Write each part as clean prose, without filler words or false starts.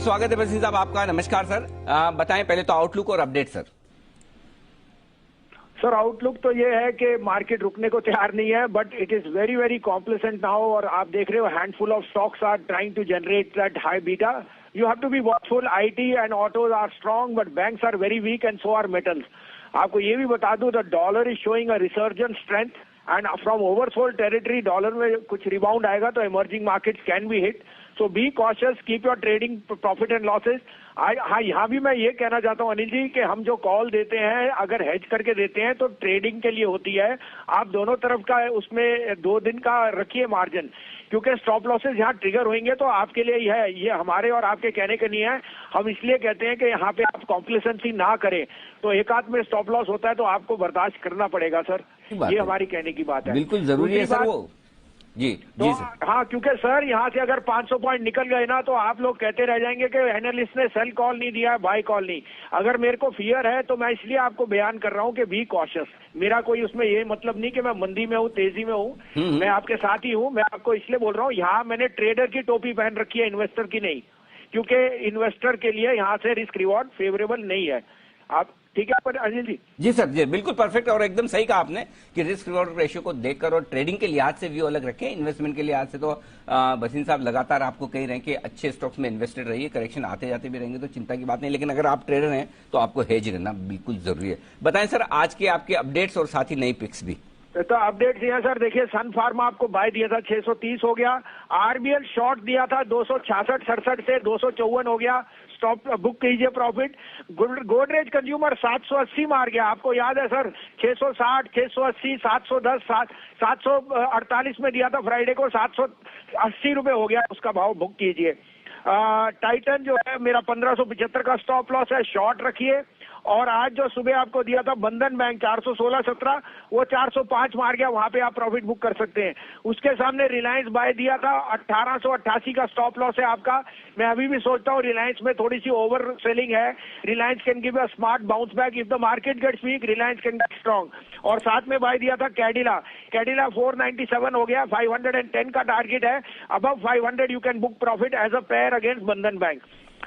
स्वागत है बसीर साहब आपका। नमस्कार सर। बताएं पहले तो आउटलुक और अपडेट सर। सर आउटलुक तो ये है कि मार्केट रुकने को तैयार नहीं है, but it is very very complacent now. और आप देख रहे हो handful of stocks are trying to generate that high beta. You have to be watchful. IT and autos are strong but banks are very weak and so are metals. आपको ये भी बता दूं the dollar is showing a resurgent strength and from oversold territory dollar में कुछ rebound आएगा तो emerging markets can be hit. So be cautious, keep your trading profit and losses. हाँ, यहाँ भी मैं ये कहना चाहता हूँ अनिल जी कि हम जो कॉल देते हैं अगर हेज करके देते हैं तो ट्रेडिंग के लिए होती है. आप दोनों तरफ का उसमें 2 दिन का रखिए मार्जिन, क्योंकि स्टॉप लॉसेस यहाँ ट्रिगर होंगे तो आपके लिए ही है. ये हमारे और आपके कहने के नहीं है. हम इसलिए कहते हैं कि यहाँ पे आप कॉम्प्लिसेंसी ना करें. तो एक आध में स्टॉप लॉस होता है तो आपको बर्दाश्त करना पड़ेगा सर. ये हमारी कहने की बात है. बिल्कुल जरूरी है सर वो. जी तो सर. हाँ, क्योंकि सर यहाँ से अगर 500 पॉइंट निकल गए ना तो आप लोग कहते रह जाएंगे कि एनालिस्ट ने सेल कॉल नहीं दिया है, बाय कॉल नहीं. अगर मेरे को फियर है तो मैं इसलिए आपको बयान कर रहा हूँ कि बी कॉशियस. मेरा कोई उसमें ये मतलब नहीं कि मैं मंदी में हूँ, तेजी में हूँ. मैं आपके साथ ही हूँ. मैं आपको इसलिए बोल रहा हूँ यहाँ मैंने ट्रेडर की टोपी पहन रखी है, इन्वेस्टर की नहीं, क्योंकि इन्वेस्टर के लिए यहाँ से रिस्क रिवॉर्ड फेवरेबल नहीं है. आप ठीक है पर अनिल जी. जी सर, जी बिल्कुल परफेक्ट और एकदम सही कहा आपने कि रिस्क रिवॉर्ड रेशियो को देखकर और ट्रेडिंग के लिहाज से व्यू अलग रखें. इन्वेस्टमेंट के लिहाज से तो बसीन साहब लगातार आपको कह रहे हैं कि अच्छे स्टॉक्स में इन्वेस्टेड रहिए. करेक्शन आते जाते भी रहेंगे तो चिंता की बात नहीं, लेकिन अगर आप ट्रेडर हैं तो आपको हेज रहना बिल्कुल जरूरी है. बताएं सर आज के आपके अपडेट्स और साथ ही नई पिक्स भी. तो अपडेट दिया सर. देखिए सन फार्मा आपको बाय दिया था 630 हो गया. आरबीएल शॉर्ट दिया था 266-67 से 254 हो गया. स्टॉप बुक कीजिए प्रॉफिट. गोदरेज कंज्यूमर 780 मार गया. आपको याद है सर 660, 680, 710, 748 में दिया था फ्राइडे को. 780 रुपए हो गया उसका भाव. बुक कीजिए. टाइटन जो है मेरा 1575 का स्टॉप लॉस है, शॉर्ट रखिए. और आज जो सुबह आपको दिया था बंधन बैंक 416-17 वो 405 मार गया. वहां पे आप प्रॉफिट बुक कर सकते हैं. उसके सामने रिलायंस बाय दिया था 1888 का स्टॉप लॉस है आपका. मैं अभी भी सोचता हूँ रिलायंस में थोड़ी सी ओवर सेलिंग है. Reliance can give a smart bounce back. If the market gets weak Reliance can get strong. और साथ में बाय दिया था कैडिला. 497 हो गया. 510 का टारगेट है. Above 500 you can book profit as a pair against Bandhan bank.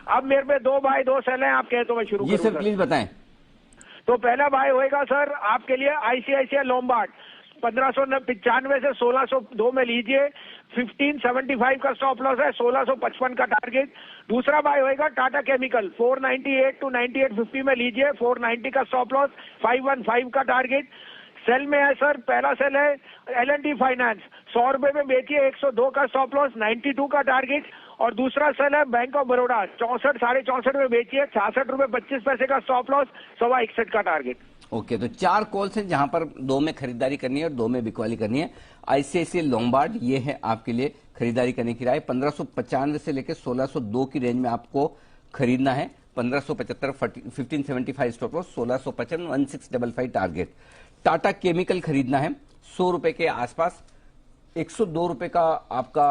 अब मेरे पे 2 बाय 2 सेल है. आप कहे तो मैं शुरू करूं सर प्लीज बताएं. तो पहला बाय होएगा सर आपके लिए आईसीआईसीआई लोम्बार्ड 1595 से 1602 में लीजिए. 1575 का स्टॉप लॉस है. 1655 का टारगेट. दूसरा बाय होएगा टाटा केमिकल 498 to 9850 में लीजिए. 490 का स्टॉप लॉस. 515 का टारगेट. सेल में है सर. पहला सेल है L&T फाइनेंस 100 रुपए में बेचिए. 102 का स्टॉप लॉस. 92 का टारगेट. और दूसरा सेल है बैंक ऑफ बड़ौदा 64, 64.5 में बेचिए. 66 रुपए 25 पैसे का स्टॉप लॉस. 61 का टारगेट. ओके, तो 4 कॉल्स हैं जहां पर 2 में खरीदारी करनी है और 2 में बिकवाली करनी है. आईसीआईसीआई लोम्बार्ड ये है आपके लिए खरीदारी करने की राय. 1595 से लेकर 1602 की रेंज में आपको खरीदना है. 1575 1575 stop loss. 1655 1655 target. Tata chemical खरीदना है 100 रुपए के आसपास. 102 रुपए का आपका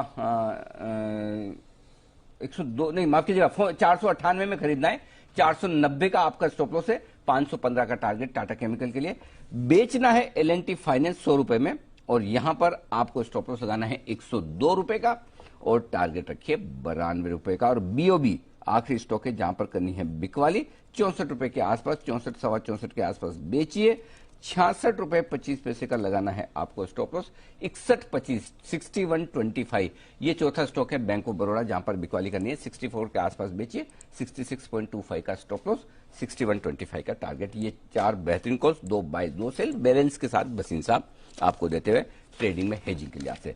102 नहीं माफ कीजिएगा 498 में खरीदना है. 490 का आपका स्टॉप लॉस है. 515 का टारगेट टाटा केमिकल के लिए. बेचना है L&T फाइनेंस 100 रुपए में और यहां पर आपको स्टॉप लॉस लगाना है 102 रुपए का और टारगेट रखिए 92 रुपए का. और बीओबी आखिरी स्टॉक है जहां पर करनी है बिकवाली. 64 रुपए के आसपास, 64 सवा 64 के आसपास बेचिए. 66 रुपए 25 पैसे का लगाना है आपको स्टॉप लॉस. 6125 6125 ये चौथा स्टॉक है बैंक ऑफ बड़ौदा जहां पर बिकवाली करनी है. 64 के आसपास बेचिए. 66.25 का स्टॉप लॉस. 6125 का टारगेट. ये 4 बेहतरीन कॉल्स 2 बाय 2 सेल बैलेंस के साथ बसीन साहब आपको देते हुए ट्रेडिंग में हेजिंग के लिहाज से.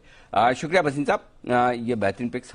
शुक्रिया बसीन साहब. ये बेहतरीन पिक्स